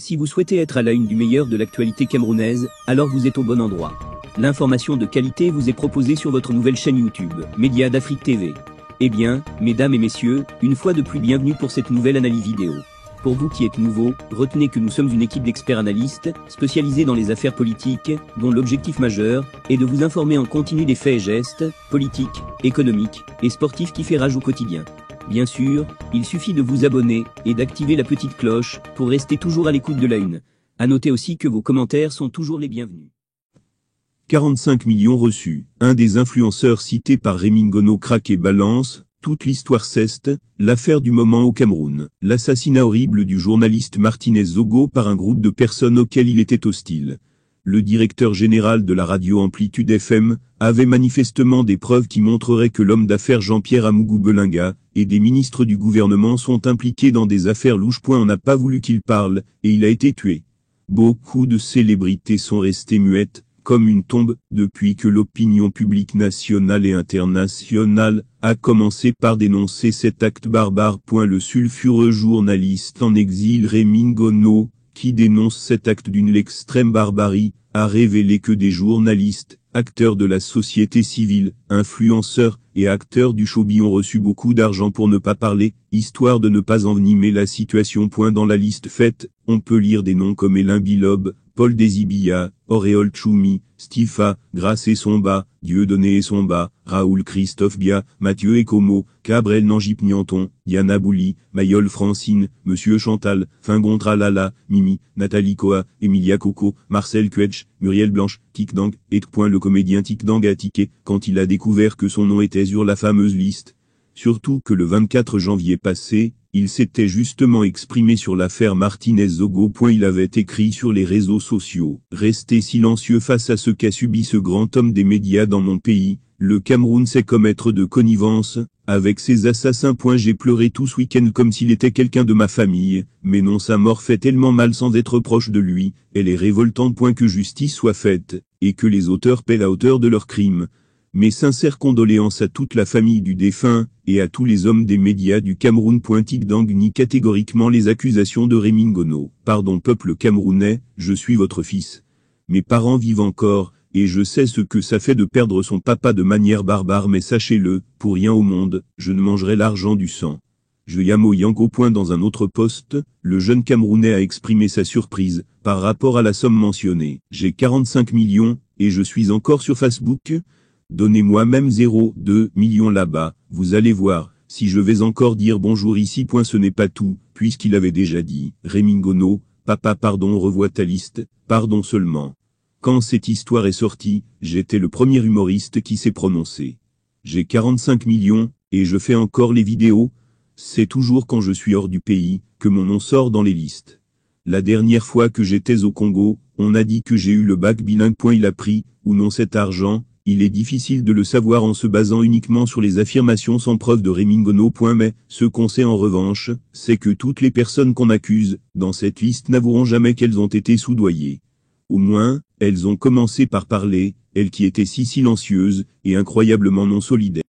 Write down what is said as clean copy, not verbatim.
Si vous souhaitez être à la une du meilleur de l'actualité camerounaise, alors vous êtes au bon endroit. L'information de qualité vous est proposée sur votre nouvelle chaîne YouTube, Média d'Afrique TV. Eh bien, mesdames et messieurs, une fois de plus bienvenue pour cette nouvelle analyse vidéo. Pour vous qui êtes nouveaux, retenez que nous sommes une équipe d'experts analystes, spécialisés dans les affaires politiques, dont l'objectif majeur est de vous informer en continu des faits et gestes, politiques, économiques et sportifs qui fait rage au quotidien. Bien sûr, il suffit de vous abonner et d'activer la petite cloche pour rester toujours à l'écoute de la une. À noter aussi que vos commentaires sont toujours les bienvenus. 45 millions reçus. Un des influenceurs cités par Rémi Ngono craque et balance. Toute l'histoire ceste, l'affaire du moment au Cameroun. L'assassinat horrible du journaliste Martinez Zogo par un groupe de personnes auxquelles il était hostile. Le directeur général de la radio Amplitude FM avait manifestement des preuves qui montreraient que l'homme d'affaires Jean-Pierre Amougou Belinga et des ministres du gouvernement sont impliqués dans des affaires louches. On n'a pas voulu qu'il parle, et il a été tué. Beaucoup de célébrités sont restées muettes, comme une tombe, depuis que l'opinion publique nationale et internationale a commencé par dénoncer cet acte barbare. Le sulfureux journaliste en exil Rémi Ngono, qui dénonce cet acte d'une extrême barbarie, a révélé que des journalistes, acteurs de la société civile, influenceurs et acteurs du showbiz ont reçu beaucoup d'argent pour ne pas parler, histoire de ne pas envenimer la situation. Dans la liste faite, on peut lire des noms comme Elin Bilob, Paul Desibia, Auréole Choumi, Stifa, Grace et Somba, Dieudonné et Somba, Raoul Christophe Bia, Mathieu Ekomo, Cabrel Nangip Nianton, Diana Bouli, Mayol Francine, Monsieur Chantal, Fingon Tralala, Mimi, Nathalie Koa, Emilia Coco, Marcel Quetch, Muriel Blanche, Tikdang, et le comédien Tikdang a tiqué quand il a découvert que son nom était sur la fameuse liste. Surtout que le 24 janvier passé, il s'était justement exprimé sur l'affaire Martinez Zogo. Il avait écrit sur les réseaux sociaux: restez silencieux face à ce qu'a subi ce grand homme des médias dans mon pays. Le Cameroun sait commettre de connivence avec ces assassins. J'ai pleuré tout ce week-end comme s'il était quelqu'un de ma famille, mais non, sa mort fait tellement mal sans être proche de lui. Elle est révoltante. Que justice soit faite, et que les auteurs paient la hauteur de leurs crimes. Mes sincères condoléances à toute la famille du défunt, et à tous les hommes des médias du Cameroun. Tikdang nie catégoriquement les accusations de Rémi Ngono. Pardon peuple camerounais, je suis votre fils. Mes parents vivent encore, et je sais ce que ça fait de perdre son papa de manière barbare, mais sachez-le, pour rien au monde, je ne mangerai l'argent du sang. Je Yamo Yanko. Dans un autre poste, le jeune Camerounais a exprimé sa surprise, par rapport à la somme mentionnée. J'ai 45 millions, et je suis encore sur Facebook. Donnez-moi même 0,2 millions là-bas, vous allez voir, si je vais encore dire bonjour ici. Ce n'est pas tout, puisqu'il avait déjà dit, Rémi Ngono, papa pardon, revois ta liste, pardon seulement. Quand cette histoire est sortie, j'étais le premier humoriste qui s'est prononcé. J'ai 45 millions, et je fais encore les vidéos. C'est toujours quand je suis hors du pays, que mon nom sort dans les listes. La dernière fois que j'étais au Congo, on a dit que j'ai eu le bac bilingue. Il a pris, ou non cet argent. Il est difficile de le savoir en se basant uniquement sur les affirmations sans preuve de Rémi Ngono. Mais, ce qu'on sait en revanche, c'est que toutes les personnes qu'on accuse, dans cette liste, n'avoueront jamais qu'elles ont été soudoyées. Au moins, elles ont commencé par parler, elles qui étaient si silencieuses, et incroyablement non solidaires.